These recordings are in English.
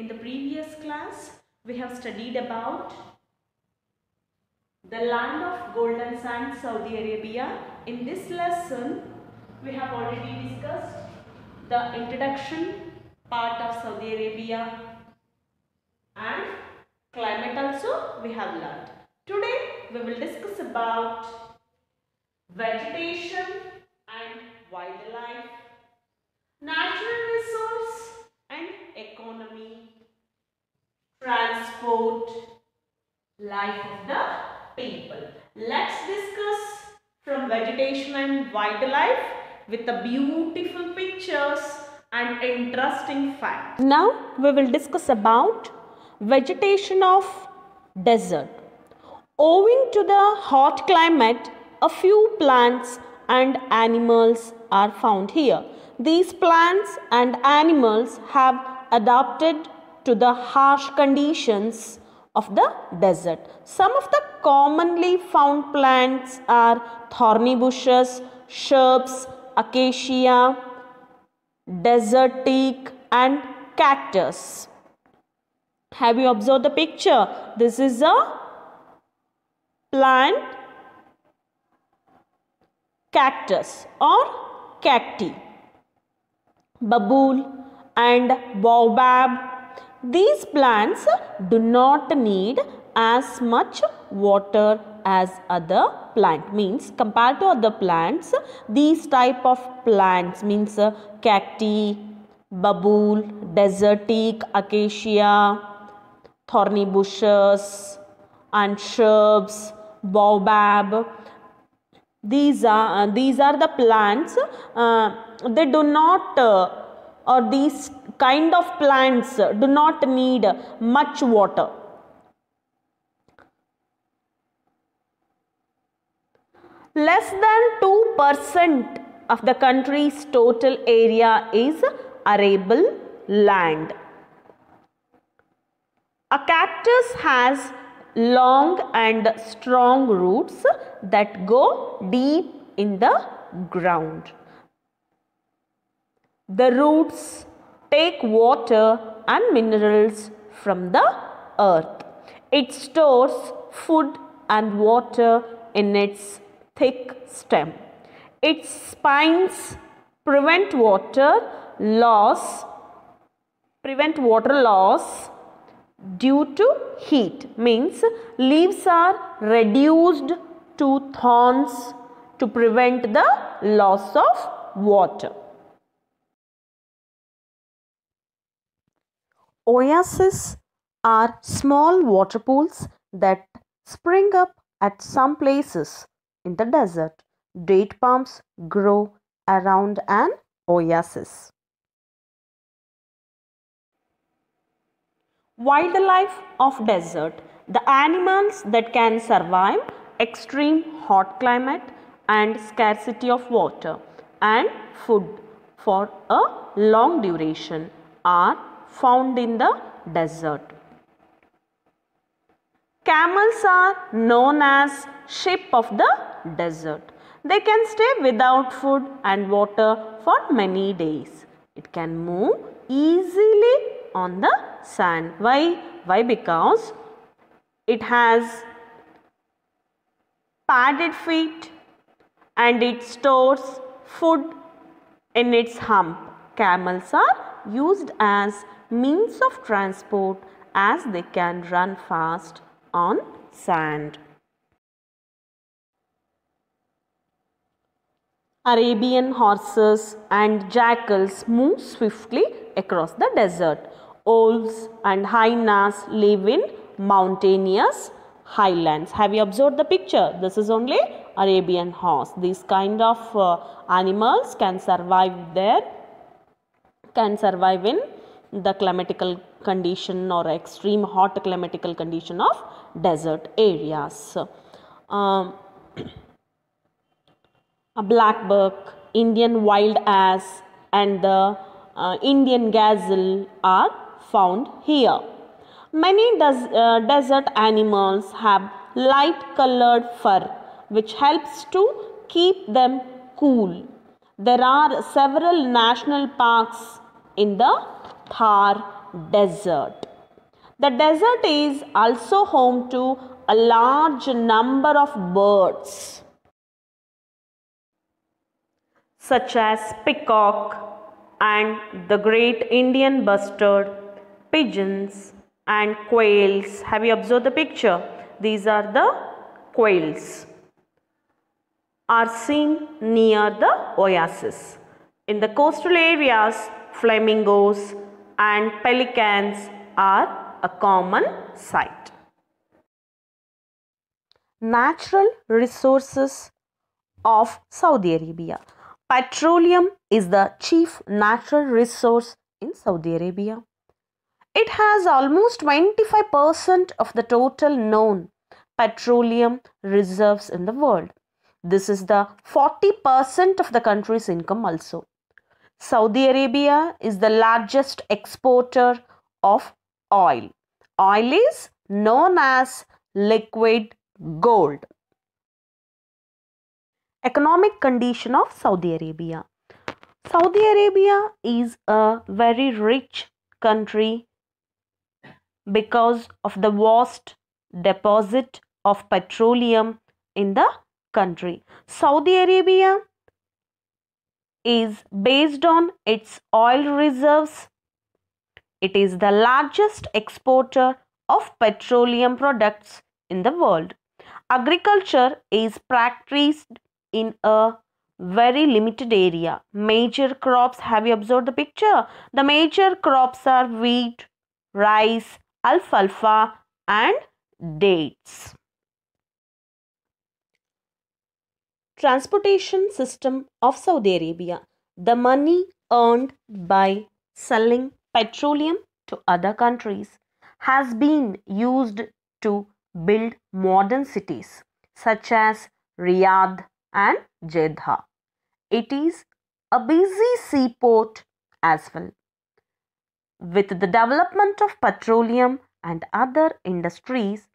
In the previous class, we have studied about the land of golden sand, Saudi Arabia. In this lesson, we have already discussed the introduction part of Saudi Arabia and climate also we have learned. Today, we will discuss about vegetation and wildlife, natural resource and economy, transport, life of the people. Let's discuss from vegetation and wildlife with the beautiful pictures and interesting facts. Now we will discuss about vegetation of desert. Owing to the hot climate, a few plants and animals are found here. These plants and animals have adapted to the harsh conditions of the desert. Some of the commonly found plants are thorny bushes, shrubs, acacia, desert teak and cactus. Have you observed the picture? This is a plant cactus or cacti, babool and baobab. These plants do not need as much water as other plant. Means compared to other plants, these type of plants means cacti, babool, desert teak, acacia, thorny bushes and shrubs, baobab. These are the plants. They do not or these kind of plants do not need much water. Less than 2% of the country's total area is arable land. A cactus has long and strong roots that go deep in the ground. The roots take water and minerals from the earth. It stores food and water in its thick stem. Its spines prevent water loss due to heat. Means leaves are reduced to thorns to prevent the loss of water. Oases are small water pools that spring up at some places in the desert. Date palms grow around an oasis. Wildlife of desert. The animals that can survive extreme hot climate and scarcity of water and food for a long duration are found in the desert. Camels are known as sheep of the desert. They can stay without food and water for many days. It can move easily on the sand. Why? Because it has padded feet and it stores food in its hump. Camels are used as means of transport as they can run fast on sand. Arabian horses and jackals move swiftly across the desert. Owls and hyenas live in mountainous highlands. Have you observed the picture? This is only Arabian horse. These kind of animals can survive in the climatical condition or extreme hot climatical condition of desert areas. A blackbuck, Indian wild ass and the Indian gazelle are found here. Many desert animals have light colored fur which helps to keep them cool. There are several national parks in the Thar Desert. The desert is also home to a large number of birds such as peacock and the great Indian bustard, pigeons and quails. Have you observed the picture? These are the quails are seen near the oasis. In the coastal areas, flamingos and pelicans are a common sight. Natural resources of Saudi Arabia. Petroleum is the chief natural resource in Saudi Arabia. It has almost 25% of the total known petroleum reserves in the world. This is the 40% of the country's income also. Saudi Arabia is the largest exporter of oil. Oil is known as liquid gold. Economic condition of Saudi Arabia. Saudi Arabia is a very rich country because of the vast deposit of petroleum in the country. Saudi Arabia is based on its oil reserves. It is the largest exporter of petroleum products in the world. Agriculture is practiced in a very limited area. Major crops, have you observed the picture? The major crops are wheat, rice, alfalfa and dates. Transportation system of Saudi Arabia. The money earned by selling petroleum to other countries has been used to build modern cities such as Riyadh and Jeddah. It is a busy seaport as well. With the development of petroleum and other industries,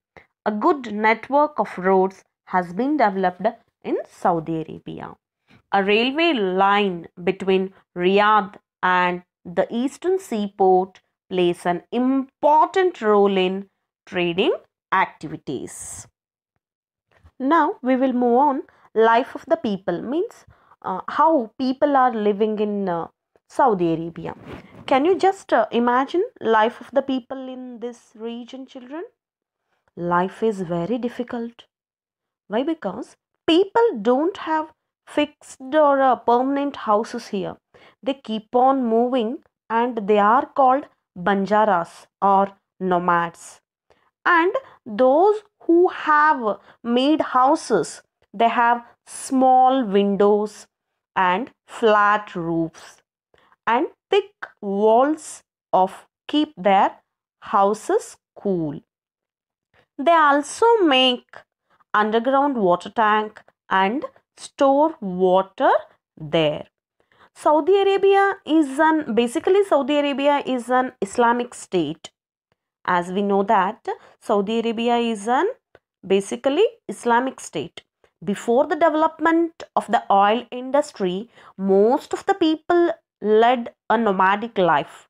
a good network of roads has been developed in Saudi Arabia. A railway line between Riyadh and the eastern seaport plays an important role in trading activities. Now we will move on. Life of the people means how people are living in Saudi Arabia. Can you just imagine life of the people in this region, children? Life is very difficult. Why? Because people don't have fixed or permanent houses here. They keep on moving and they are called banjaras or nomads. And those who have made houses, they have small windows and flat roofs and thick walls of keep their houses cool. They also make underground water tank and store water there. Saudi Arabia is an Islamic state. As we know that Saudi Arabia is an basically Islamic state. Before the development of the oil industry, most of the people led a nomadic life.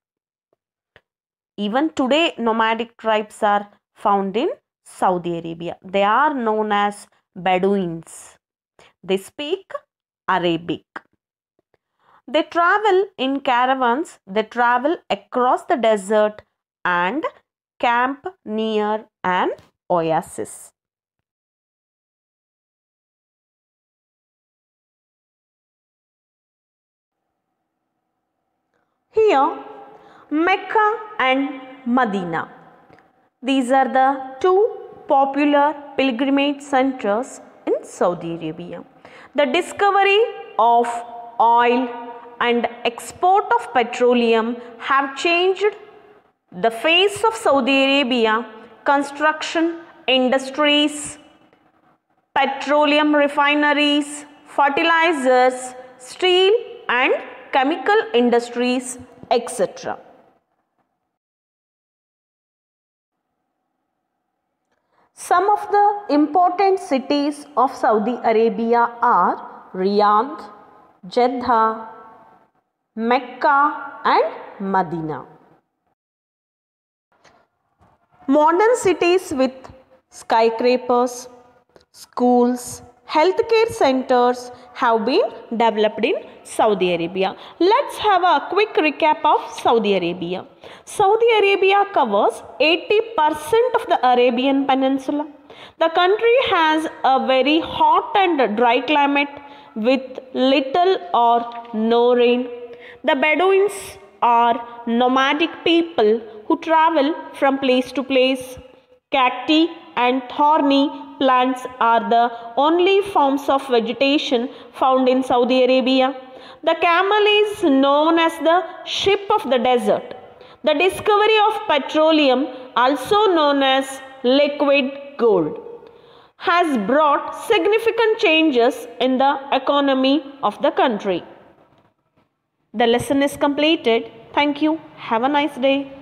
Even today, nomadic tribes are found in Saudi Arabia. They are known as Bedouins. They speak Arabic. They travel in caravans. They travel across the desert and camp near an oasis. Here, Mecca and Medina. These are the two popular pilgrimage centers in Saudi Arabia. The discovery of oil and export of petroleum have changed the face of Saudi Arabia. Construction industries, petroleum refineries, fertilizers, steel and chemical industries, etc. Some of the important cities of Saudi Arabia are Riyadh, Jeddah, Mecca and Medina. Modern cities with skyscrapers, schools, healthcare centers have been developed in Saudi Arabia. Let's have a quick recap of Saudi Arabia. Saudi Arabia covers 80% of the Arabian Peninsula. The country has a very hot and dry climate with little or no rain. The Bedouins are nomadic people who travel from place to place. Cacti and thorny plants are the only forms of vegetation found in Saudi Arabia. The camel is known as the ship of the desert. The discovery of petroleum, also known as liquid gold, has brought significant changes in the economy of the country. The lesson is completed. Thank you. Have a nice day.